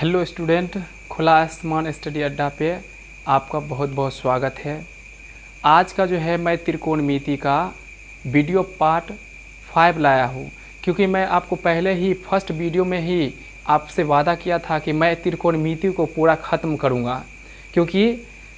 Hello student, खुला आसमान study अड्डा पे आपका बहुत बहुत स्वागत है। आज का जो है मैं त्रिकोणमिति का वीडियो पार्ट 5 लाया हूँ, क्योंकि मैं आपको पहले ही फर्स्ट वीडियो में ही आपसे वादा किया था कि मैं त्रिकोणमिति को पूरा ख़त्म करूँगा, क्योंकि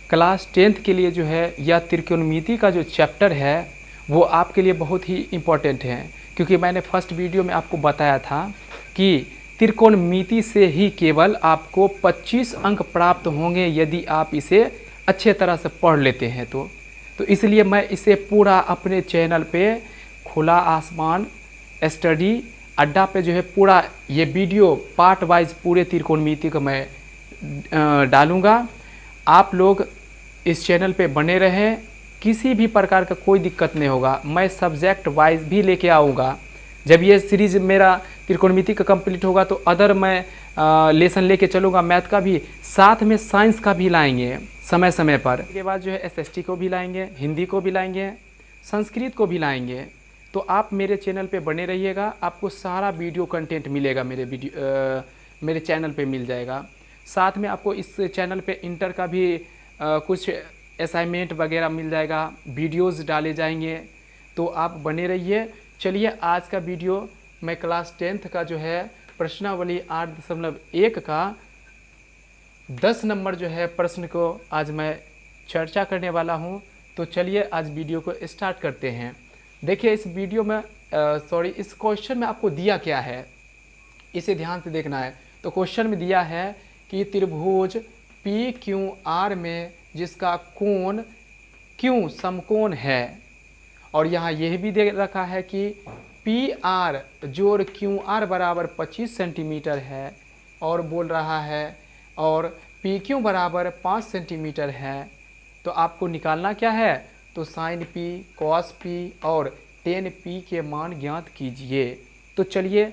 क्लास 10th के लिए जो है यह त्रिकोणमिति का जो चैप्टर है वो आपके लिए बहुत ही इम्पोर्टेंट है। क्योंकि मैंने फर्स्ट वीडियो में आपको बताया था कि त्रिकोणमिति से ही केवल आपको 25 अंक प्राप्त होंगे यदि आप इसे अच्छे तरह से पढ़ लेते हैं तो इसलिए मैं इसे पूरा अपने चैनल पे खुला आसमान स्टडी अड्डा पे जो है पूरा ये वीडियो पार्ट वाइज पूरे त्रिकोणमिति को मैं डालूँगा। आप लोग इस चैनल पे बने रहें, किसी भी प्रकार का कोई दिक्कत नहीं होगा। मैं सब्जेक्ट वाइज भी लेके आऊँगा। जब ये सीरीज़ मेरा त्रिकोणमिति का कंप्लीट होगा तो अदर मैं लेसन लेके चलूँगा, मैथ का भी, साथ में साइंस का भी लाएंगे समय समय पर। इसके बाद जो है एसएसटी को भी लाएंगे, हिंदी को भी लाएंगे, संस्कृत को भी लाएंगे। तो आप मेरे चैनल पे बने रहिएगा, आपको सारा वीडियो कंटेंट मिलेगा मेरे चैनल पे मिल जाएगा। साथ में आपको इस चैनल पे इंटर का भी कुछ असाइनमेंट वगैरह मिल जाएगा, वीडियोज़ डाले जाएंगे, तो आप बने रहिए। चलिए आज का वीडियो मैं क्लास 10th का जो है प्रश्नावली 8.1 का 10 नंबर जो है प्रश्न को आज मैं चर्चा करने वाला हूं। तो चलिए आज वीडियो को स्टार्ट करते हैं। देखिए इस वीडियो में इस क्वेश्चन में आपको दिया क्या है, इसे ध्यान से देखना है। तो क्वेश्चन में दिया है कि त्रिभुज PQR में जिसका कोण Q समकोण है, और यहाँ यह भी दे रखा है कि PR जोड़ QR बराबर 25 सेंटीमीटर है, और बोल रहा है और PQ बराबर 5 सेंटीमीटर है। तो आपको निकालना क्या है, तो साइन P, कॉस P और टेन P के मान ज्ञात कीजिए। तो चलिए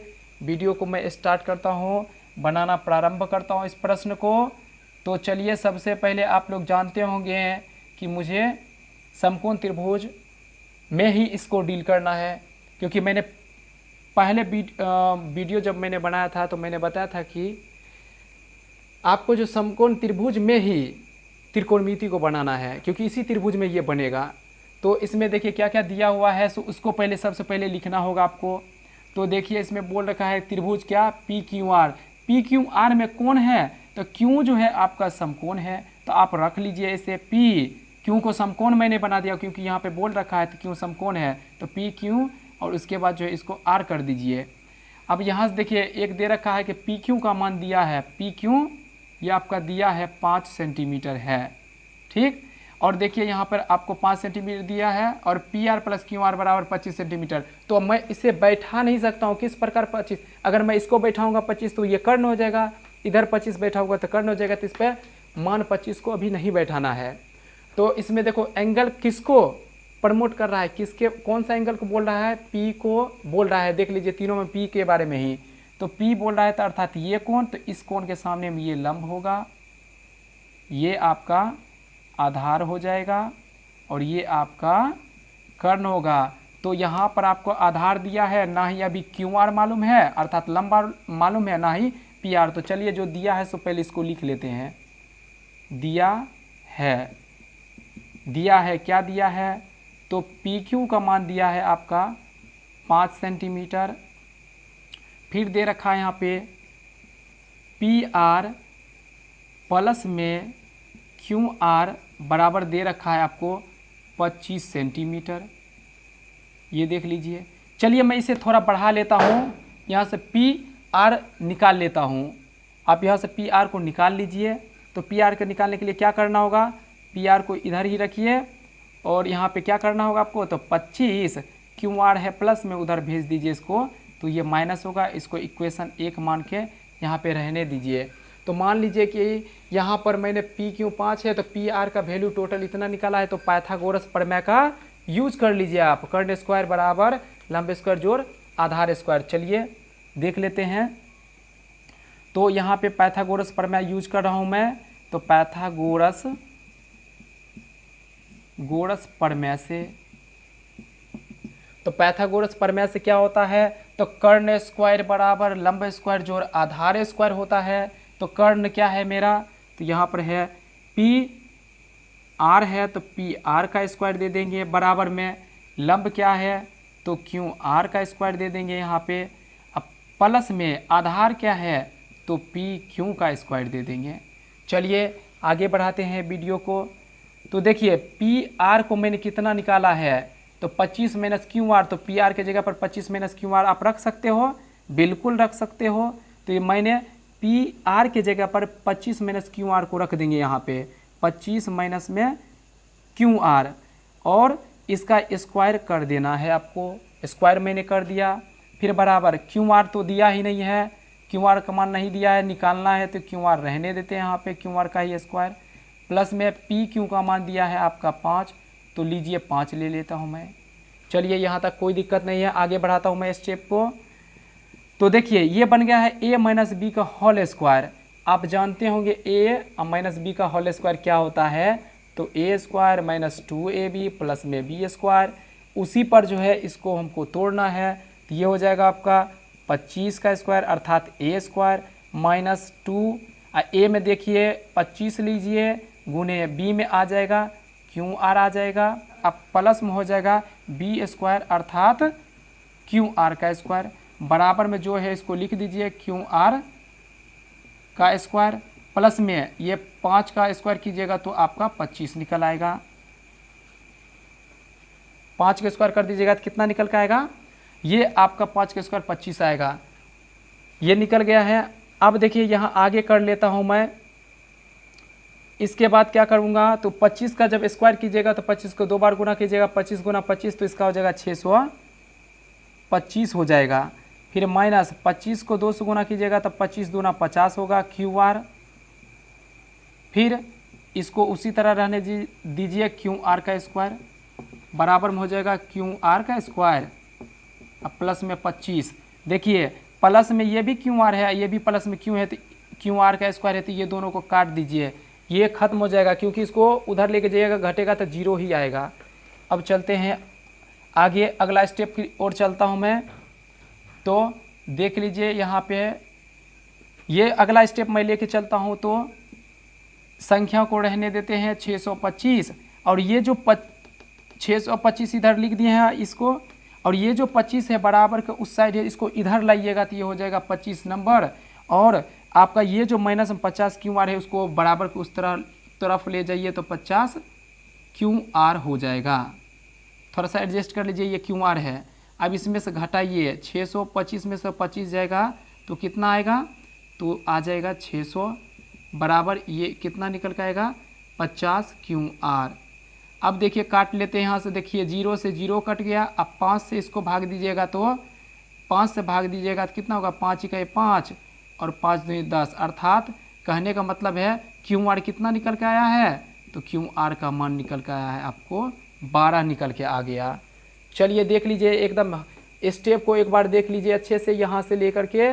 वीडियो को मैं स्टार्ट करता हूँ, बनाना प्रारंभ करता हूँ इस प्रश्न को। तो चलिए सबसे पहले आप लोग जानते होंगे कि मुझे समकोण त्रिभुज में ही इसको डील करना है, क्योंकि मैंने पहले वीडियो जब मैंने बनाया था तो मैंने बताया था कि आपको जो समकोण त्रिभुज में ही त्रिकोणमिति को बनाना है, क्योंकि इसी त्रिभुज में ये बनेगा। तो इसमें देखिए क्या क्या दिया हुआ है, सो उसको पहले सबसे पहले लिखना होगा आपको। तो देखिए इसमें बोल रखा है त्रिभुज क्या, PQR में कौन है, तो Q जो है आपका समकोण है। तो आप रख लीजिए इसे Q को समकोण मैंने बना दिया, क्योंकि यहाँ पे बोल रखा है तो Q समकोण है, तो PQ और उसके बाद जो है इसको R कर दीजिए। अब यहाँ से देखिए एक दे रखा है कि PQ का मान दिया है, PQ ये आपका दिया है 5 सेंटीमीटर है, ठीक। और देखिए यहाँ पर आपको 5 सेंटीमीटर दिया है, और PR प्लस QR बराबर 25 सेंटीमीटर। तो मैं इसे बैठा नहीं सकता हूँ, किस प्रकार 25, अगर मैं इसको बैठाऊँगा 25 तो ये कर्ण हो जाएगा, इधर 25 बैठा होगा तो कर्ण हो जाएगा। तो इस पर मान 25 को अभी नहीं बैठाना है। तो इसमें देखो एंगल किसको प्रमोट कर रहा है, किसके कौन सा एंगल को बोल रहा है, P को बोल रहा है। देख लीजिए तीनों में P के बारे में ही, तो P बोल रहा है तो अर्थात ये कोण, तो इस कोण के सामने में ये लंब होगा, ये आपका आधार हो जाएगा, और ये आपका कर्ण होगा। तो यहाँ पर आपको आधार दिया है, ना ही अभी QR मालूम है अर्थात लंब मालूम है, ना ही PR। तो चलिए जो दिया है सो पहले इसको लिख लेते हैं। दिया है क्या दिया है, तो PQ का मान दिया है आपका 5 सेंटीमीटर। फिर दे रखा है यहाँ पे PR प्लस में QR बराबर दे रखा है आपको 25 सेंटीमीटर, ये देख लीजिए। चलिए मैं इसे थोड़ा बढ़ा लेता हूँ, यहाँ से PR निकाल लेता हूँ। आप यहाँ से PR को निकाल लीजिए। तो PR को निकालने के लिए क्या करना होगा, PR को इधर ही रखिए, और यहाँ पे क्या करना होगा आपको, तो 25 QR है प्लस में उधर भेज दीजिए इसको, तो ये माइनस होगा। इसको इक्वेशन 1 मान के यहाँ पे रहने दीजिए। तो मान लीजिए कि यहाँ पर मैंने PQ 5 है, तो PR का वैल्यू टोटल इतना निकाला है। तो पाइथागोरस प्रमेय का यूज कर लीजिए आप, कर्ण स्क्वायर बराबर लंब स्क्वायर जोड़ आधार स्क्वायर। चलिए देख लेते हैं। तो यहाँ पे पाइथागोरस प्रमेय यूज कर रहा हूँ मैं। तो पाइथागोरस प्रमेय से, तो पाइथागोरस प्रमेय से क्या होता है, तो कर्ण स्क्वायर बराबर लंब स्क्वायर जोड़ आधार स्क्वायर होता है। तो कर्ण क्या है मेरा, तो यहाँ पर है पी आर है तो पी आर का स्क्वायर दे देंगे, बराबर में लंब क्या है तो क्यू आर का स्क्वायर दे देंगे यहाँ पे। अब प्लस में आधार क्या है तो पी क्यू का स्क्वायर दे देंगे। चलिए आगे बढ़ाते हैं वीडियो को। तो देखिए पी आर को मैंने कितना निकाला है तो 25 माइनस क्यू आर, तो पी आर के जगह पर 25 माइनस क्यू आर आप रख सकते हो, बिल्कुल रख सकते हो। तो ये मैंने पी आर के जगह पर 25 माइनस क्यू आर को रख देंगे यहाँ पे, 25 माइनस में क्यू आर, और इसका स्क्वायर कर देना है आपको। स्क्वायर मैंने कर दिया, फिर बराबर क्यू आर तो दिया ही नहीं है, क्यू आर का मान नहीं दिया है, निकालना है तो क्यू आर रहने देते हैं यहाँ पे, क्यू आर का ही स्क्वायर, प्लस में पी क्यू का मान दिया है आपका 5, तो लीजिए 5 ले लेता हूँ मैं। चलिए यहाँ तक कोई दिक्कत नहीं है, आगे बढ़ाता हूँ मैं स्टेप को। तो देखिए ये बन गया है ए माइनस बी का होल स्क्वायर। आप जानते होंगे ए माइनस बी का होल स्क्वायर क्या होता है, तो ए स्क्वायर माइनस 2ab प्लस में बी स्क्वायर। उसी पर जो है इसको हमको तोड़ना है, तो ये हो जाएगा आपका 25 का स्क्वायर अर्थात ए स्क्वायर माइनस 2, ए में देखिए 25 लीजिए गुने बी में आ जाएगा क्यू आर आ जाएगा, अब प्लस में हो जाएगा बी स्क्वायर अर्थात क्यू आर का स्क्वायर, बराबर में जो है इसको लिख दीजिए क्यू आर का स्क्वायर, प्लस में ये 5 का स्क्वायर कीजिएगा तो आपका 25 निकल आएगा। 5 का स्क्वायर कर दीजिएगा तो कितना निकल के आएगा, ये आपका 5 का स्क्वायर 25 आएगा, ये निकल गया है। अब देखिए यहाँ आगे कर लेता हूँ मैं। इसके बाद क्या करूँगा, तो 25 का जब स्क्वायर कीजिएगा तो 25 को 2 बार गुना कीजिएगा, 25 गुना 25 तो इसका हो जाएगा 625 हो जाएगा। फिर माइनस 25 को 2 से गुना कीजिएगा तो 25 दूना 50 होगा क्यू आर। फिर इसको उसी तरह रहने दीजिए क्यू आर का स्क्वायर, बराबर में हो जाएगा क्यू आर का स्क्वायर अब प्लस में 25। देखिए प्लस में ये भी क्यू आर है, ये भी प्लस में क्यू है, तो क्यू आर का स्क्वायर है, तो ये दोनों को काट दीजिए, ये खत्म हो जाएगा, क्योंकि इसको उधर लेके जाइएगा घटेगा तो 0 ही आएगा। अब चलते हैं आगे, अगला स्टेप की ओर चलता हूँ मैं। तो देख लीजिए यहाँ पे ये अगला स्टेप मैं लेके चलता हूँ, तो संख्या को रहने देते हैं 625, और ये जो 625 इधर लिख दिए हैं इसको, और ये जो 25 है बराबर के उस साइड है, इसको इधर लाइएगा तो ये हो जाएगा 25 नंबर, और आपका ये जो माइनस 50 क्यू आर है उसको बराबर के उस तरफ ले जाइए तो 50 क्यू आर हो जाएगा। थोड़ा सा एडजस्ट कर लीजिए, ये क्यू आर है। अब इसमें से घटाइए, 625 में से 25 जाएगा तो कितना आएगा, तो आ जाएगा 600 बराबर ये कितना निकल के आएगा 50 क्यू आर। अब देखिए काट लेते हैं यहाँ से, देखिए 0 से 0 कट गया। अब 5 से इसको भाग दीजिएगा तो 5 से भाग दीजिएगा तो कितना होगा, 5 का 5 और 5 दूनी 10, अर्थात कहने का मतलब है क्यू आर कितना निकल के आया है, तो क्यू आर का मान निकल के आया है आपको 12 निकल के आ गया। चलिए देख लीजिए, एकदम स्टेप को एक बार देख लीजिए अच्छे से, यहाँ से लेकर के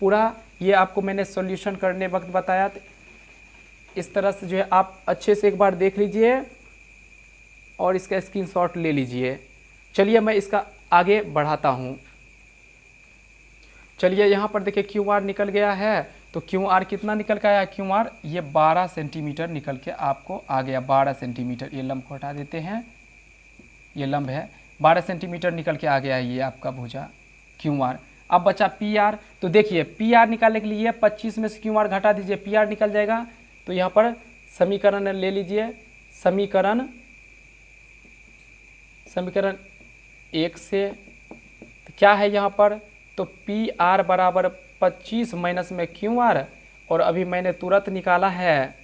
पूरा ये आपको मैंने सॉल्यूशन करने वक्त बताया, तो इस तरह से जो है आप अच्छे से एक बार देख लीजिए और इसका स्क्रीनशॉट ले लीजिए। चलिए मैं इसका आगे बढ़ाता हूँ। चलिए यहाँ पर देखिए क्यू आर निकल गया है, तो क्यू आर कितना निकल के आया, क्यू आर ये 12 सेंटीमीटर निकल के आपको आ गया, 12 सेंटीमीटर। ये लंब को हटा देते हैं, ये लंब है 12 सेंटीमीटर निकल के आ गया है ये आपका भुजा क्यू आर। अब बचा पी आर, तो देखिए पी आर निकालने के लिए 25 में से क्यू आर घटा दीजिए, पी आर निकल जाएगा। तो यहाँ पर समीकरण ले लीजिए, समीकरण 1 से तो क्या है यहाँ पर, तो पी आर बराबर 25 माइनस में क्यू आर, और अभी मैंने तुरंत निकाला है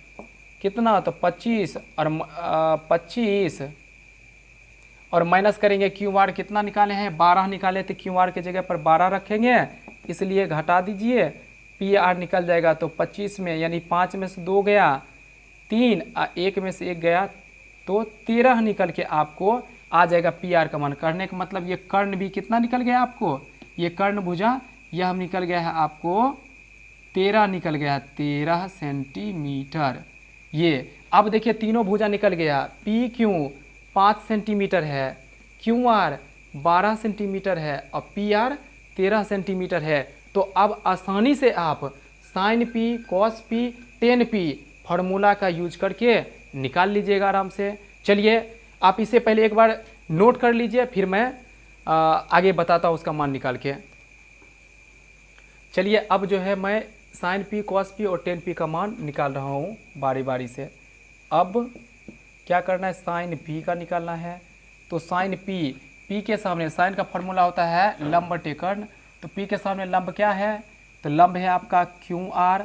कितना, तो 25 और माइनस करेंगे क्यू आर कितना निकाले हैं, 12 निकाले, तो क्यू आर के जगह पर 12 रखेंगे, इसलिए घटा दीजिए, पी आर निकल जाएगा। तो 25 में यानी 5 में से 2 गया 3, 1 में से 1 गया तो 13 निकल के आपको आ जाएगा पी आर का मान। करने का मतलब ये कर्ण भी कितना निकल गया आपको, ये कर्ण भुजा यह निकल गया है आपको 13 निकल गया, 13 सेंटीमीटर। ये अब देखिए तीनों भुजा निकल गया, पी क्यू 5 सेंटीमीटर है, क्यू आर 12 सेंटीमीटर है और पी आर 13 सेंटीमीटर है। तो अब आसानी से आप sine P cos P tan P formula का यूज करके निकाल लीजिएगा आराम से। चलिए आप इसे पहले एक बार नोट कर लीजिए, फिर मैं आगे बताता हूँ उसका मान निकाल के। चलिए अब जो है मैं साइन पी कॉस पी और टेन पी का मान निकाल रहा हूँ बारी बारी से। अब क्या करना है, साइन पी का निकालना है। तो साइन पी के सामने साइन का फॉर्मूला होता है लंब बटे कर्ण, तो पी के सामने लंब क्या है, तो लंब है आपका क्यू आर,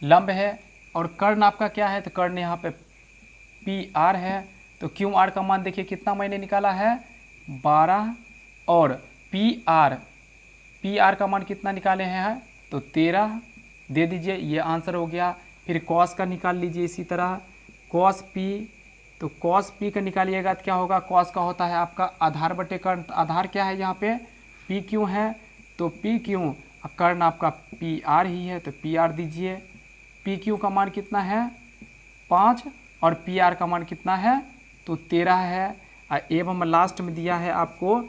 लंब है, और कर्ण आपका क्या है, तो कर्ण यहाँ पे पी आर है। तो क्यू आर का मान देखिए कितना मैंने निकाला है 12, और पी आर का मान कितना निकाले हैं, तो 13 दे दीजिए, ये आंसर हो गया। फिर कॉस का निकाल लीजिए इसी तरह, कॉस पी, तो कॉस पी का निकालिएगा तो क्या होगा, कॉस का होता है आपका आधार बटे कर्ण, तो आधार क्या है यहाँ पे पी क्यू है, तो पी क्यू, कर्ण आपका पी आर ही है, तो पी आर दीजिए। पी क्यू का मान कितना है 5, और पी आर का मान कितना है, तो 13 है। एवं लास्ट में दिया है आपको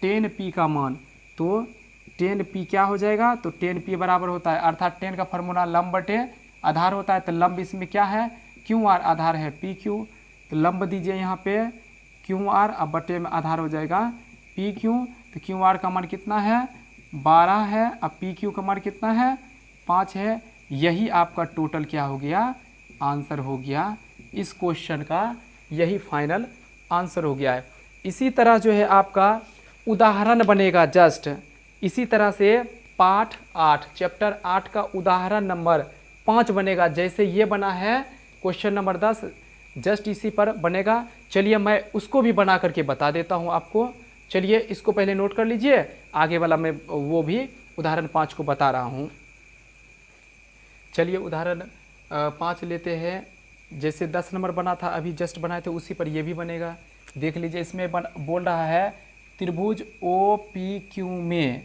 10 पी का मान, तो 10 पी क्या हो जाएगा, तो 10 पी बराबर होता है, अर्थात 10 का फॉर्मूला लंब बटे आधार होता है, तो लंब इसमें क्या है क्यू आर, आधार है पी क्यू, तो लंब दीजिए यहाँ पे क्यू आर, अब बटे में आधार हो जाएगा पी क्यू, तो क्यू आर का मान कितना है 12 है, अब पी क्यू का मान कितना है 5 है। यही आपका टोटल क्या हो गया, आंसर हो गया, इस क्वेश्चन का यही फाइनल आंसर हो गया है। इसी तरह जो है आपका उदाहरण बनेगा जस्ट इसी तरह से पाठ 8 चैप्टर 8 का उदाहरण नंबर 5 बनेगा, जैसे ये बना है क्वेश्चन नंबर 10 जस्ट इसी पर बनेगा। चलिए मैं उसको भी बना करके बता देता हूँ आपको। चलिए इसको पहले नोट कर लीजिए, आगे वाला मैं वो भी उदाहरण 5 को बता रहा हूँ। चलिए उदाहरण 5 लेते हैं, जैसे 10 नंबर बना था अभी जस्ट बनाए थे उसी पर ये भी बनेगा। देख लीजिए इसमें बोल रहा है त्रिभुज ओ पी क्यू में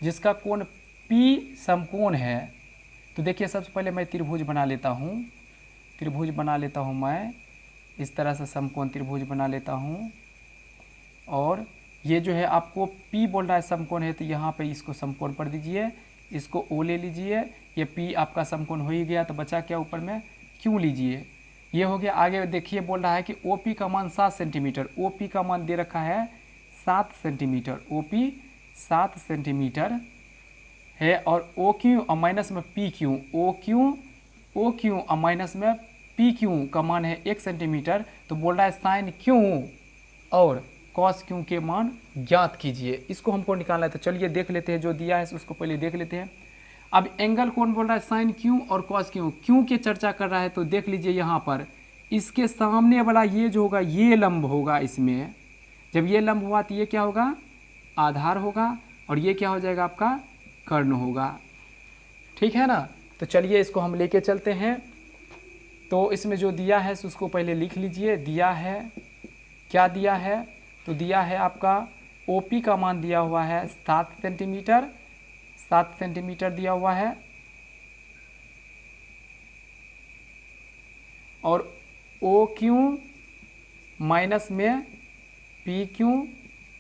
जिसका कोण P समकोण है। तो देखिए सबसे पहले मैं त्रिभुज बना लेता हूँ, मैं इस तरह से समकोण त्रिभुज बना लेता हूँ। और ये जो है आपको P बोल रहा है समकोण है, तो यहाँ पे इसको समकोण पर दीजिए, इसको O ले लीजिए, ये P आपका समकोण हो ही गया, तो बचा क्या ऊपर में Q लीजिए, ये हो गया। आगे देखिए बोल रहा है कि OP का मान 7 सेंटीमीटर, OP का मान दे रखा है 7 सेंटीमीटर, OP 7 सेंटीमीटर है, और OQ और माइनस में PQ, OQ और माइनस में PQ का मान है 1 सेंटीमीटर। तो बोल रहा है साइन Q और कॉस Q के मान ज्ञात कीजिए, इसको हमको निकालना है। तो चलिए देख लेते हैं, जो दिया है उसको पहले देख लेते हैं। अब एंगल कौन बोल रहा है, साइन Q और कॉस Q की चर्चा कर रहा है। तो देख लीजिए यहाँ पर इसके सामने वाला ये जो होगा ये लंब होगा, इसमें जब ये लंब हुआ तो ये क्या होगा आधार होगा, और ये क्या हो जाएगा आपका कर्ण होगा, ठीक है ना। तो चलिए इसको हम लेके चलते हैं। तो इसमें जो दिया है उसको पहले लिख लीजिए। दिया है, क्या दिया है, तो दिया है आपका OP का मान दिया हुआ है 7 सेंटीमीटर, 7 सेंटीमीटर दिया हुआ है, और OQ माइनस में PQ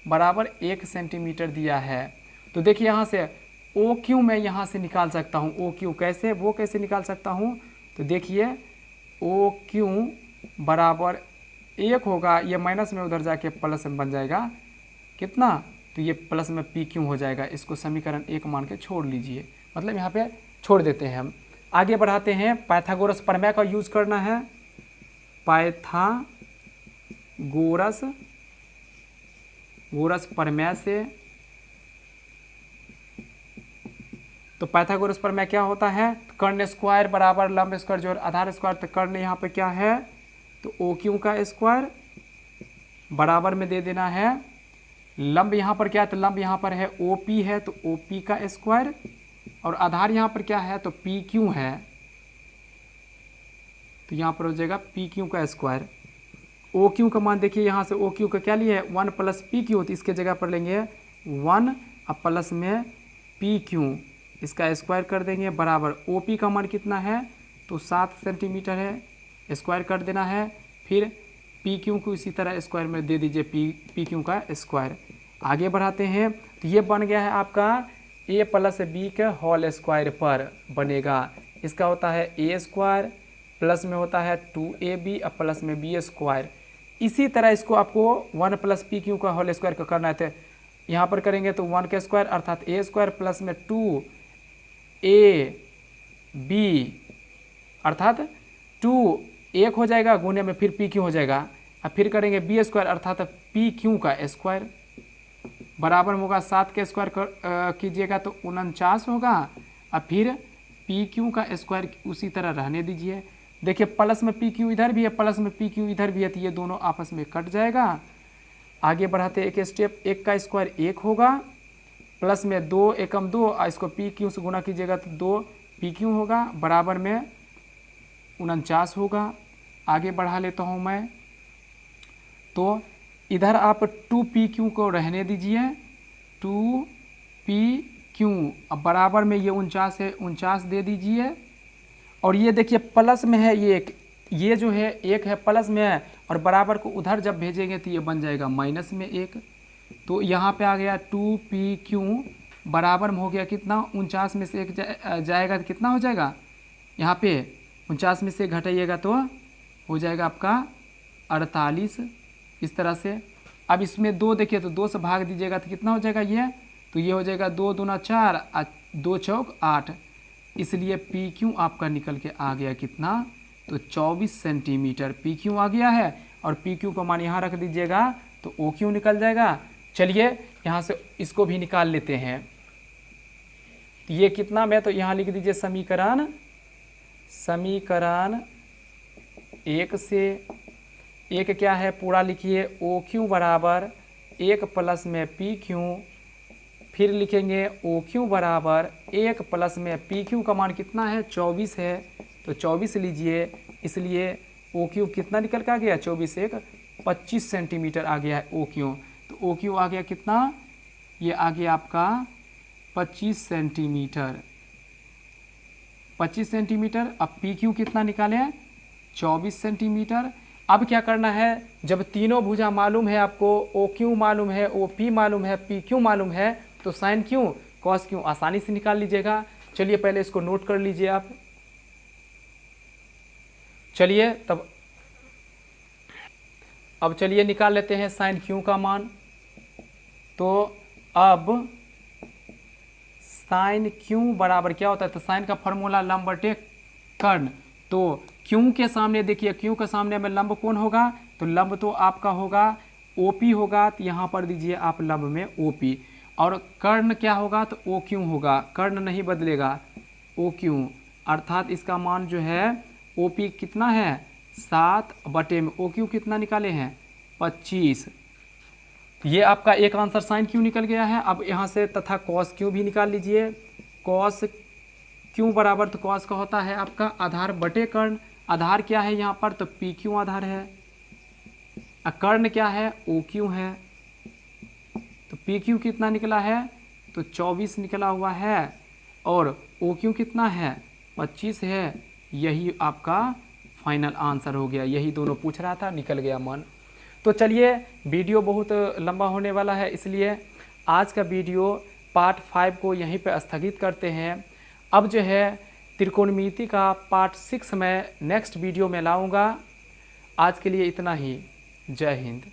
बराबर 1 सेंटीमीटर दिया है। तो देखिए यहाँ से OQ मैं यहाँ से निकाल सकता हूँ, OQ कैसे, वो कैसे निकाल सकता हूँ, तो देखिए OQ बराबर 1 होगा, ये माइनस में उधर जाके प्लस में बन जाएगा कितना, तो ये प्लस में PQ हो जाएगा। इसको समीकरण 1 मान के छोड़ लीजिए, मतलब यहाँ पे छोड़ देते हैं हम। आगे बढ़ाते हैं, पाइथागोरस प्रमेय का यूज करना है, पाइथागोरस प्रमेय से। तो पाइथागोरस प्रमेय क्या होता है, कर्ण स्क्वायर बराबर लंब स्क्वायर जोड़ आधार स्क्वायर। तो कर्ण यहाँ पे क्या है, तो OQ का स्क्वायर बराबर में दे देना है लंब, यहाँ पर क्या है, तो लंब यहाँ पर है OP है, तो OP का स्क्वायर, और आधार यहाँ पर क्या है, तो PQ है, तो यहाँ पर हो जाएगा PQ का स्क्वायर। OQ का मान देखिए यहाँ से OQ का क्या लिए 1 प्लस PQ, तो इसके जगह पर लेंगे 1 अब प्लस में PQ, इसका स्क्वायर कर देंगे बराबर OP का मान कितना है, तो 7 सेंटीमीटर है, स्क्वायर कर देना है। फिर PQ को इसी तरह स्क्वायर में दे दीजिए, PQ का स्क्वायर। आगे बढ़ाते हैं, तो ये बन गया है आपका ए प्लस बी का होल स्क्वायर पर बनेगा। इसका होता है ए स्क्वायर, प्लस में होता है 2ab और प्लस में बी स्क्वायर। इसी तरह इसको आपको 1 प्लस पी क्यू का होल स्क्वायर का करना है, तो यहाँ पर करेंगे तो 1 का स्क्वायर अर्थात ए स्क्वायर प्लस में 2ab अर्थात 2 1 हो जाएगा, गुने में फिर पी क्यू हो जाएगा, और फिर करेंगे बी स्क्वायर अर्थात पी क्यू का स्क्वायर बराबर होगा 7 के स्क्वायर कीजिएगा तो 49 होगा, और फिर पी क्यू का स्क्वायर उसी तरह रहने दीजिए। देखिए प्लस में पी क्यू इधर भी है, प्लस में पी क्यू इधर भी है, तो ये दोनों आपस में कट जाएगा। आगे बढ़ाते एक स्टेप, 1 का स्क्वायर 1 होगा, प्लस में 2 एकम 2, और इसको पी क्यू से गुना कीजिएगा तो 2 पी क्यू होगा, बराबर में 49 होगा। आगे बढ़ा लेता हूँ मैं, तो इधर आप 2pq को रहने दीजिए, 2pq, अब बराबर में ये 49 है, 49 दे दीजिए। और ये देखिए प्लस में है ये जो है 1 है प्लस में है, और बराबर को उधर जब भेजेंगे तो ये बन जाएगा माइनस में 1। तो यहाँ पे आ गया 2pq बराबर में हो गया कितना, 49 में से 1 जाएगा तो कितना हो जाएगा, यहाँ पे 49 में से घटाइएगा तो हो जाएगा आपका 48। इस तरह से अब इसमें 2 देखिए तो 2 से भाग दीजिएगा तो कितना हो जाएगा ये, तो ये हो जाएगा 2 दूना 4 2 चौक 8, इसलिए पी क्यू आपका निकल के आ गया कितना, तो 24 सेंटीमीटर पी क्यू आ गया है। और पी क्यू का मान यहाँ रख दीजिएगा तो ओ क्यू निकल जाएगा। चलिए यहाँ से इसको भी निकाल लेते हैं, ये कितना में, तो यहाँ लिख दीजिए समीकरण 1 से 1 क्या है पूरा लिखिए, ओ क्यू बराबर 1 प्लस में पी क्यू, फिर लिखेंगे ओ क्यू बराबर 1 प्लस में पी क्यू का मान कितना है 24 है, तो 24 लीजिए, इसलिए ओ क्यू कितना निकल के आ गया 24 1 25 सेंटीमीटर आ गया है ओ क्यू। तो ओ क्यू आ गया कितना, ये आ गया आपका 25 सेंटीमीटर 25 सेंटीमीटर। अब पी क्यू कितना निकाले 24 सेंटीमीटर। अब क्या करना है, जब तीनों भुजा मालूम है आपको, ओ क्यू मालूम है, ओ पी मालूम है, पी क्यू मालूम है, तो साइन क्यू कॉस क्यू आसानी से निकाल लीजिएगा। चलिए पहले इसको नोट कर लीजिए आप। चलिए तब अब चलिए निकाल लेते हैं साइन क्यू का मान। तो अब साइन क्यू बराबर क्या होता है, तो साइन का फॉर्मूला लंब बटे कर्ण, तो क्यू के सामने देखिए, क्यू के सामने में लंब कौन होगा, तो लंब तो आपका होगा ओपी होगा, तो यहाँ पर दीजिए आप लंब में ओपी, और कर्ण क्या होगा तो ओ क्यू होगा, कर्ण नहीं बदलेगा ओ क्यू, अर्थात इसका मान जो है ओपी कितना है 7 बटे में ओ क्यू कितना निकाले हैं 25। ये आपका एक आंसर साइन क्यू निकल गया है। अब यहाँ से तथा कॉस क्यू भी निकाल लीजिए। कॉस क्यू बराबर, तो कॉस का होता है आपका आधार बटे कर्ण, आधार क्या है यहाँ पर, तो पी क्यू आधार है, कर्ण क्या है ओ क्यू है, तो पी क्यू कितना निकला है तो 24 निकला हुआ है, और ओ क्यू कितना है 25 है। यही आपका फाइनल आंसर हो गया, यही दोनों पूछ रहा था, निकल गया मान। तो चलिए वीडियो बहुत लंबा होने वाला है, इसलिए आज का वीडियो पार्ट 5 को यहीं पे स्थगित करते हैं। अब जो है त्रिकोणमिति का पार्ट 6 मैं नेक्स्ट वीडियो में लाऊंगा। आज के लिए इतना ही, जय हिंद।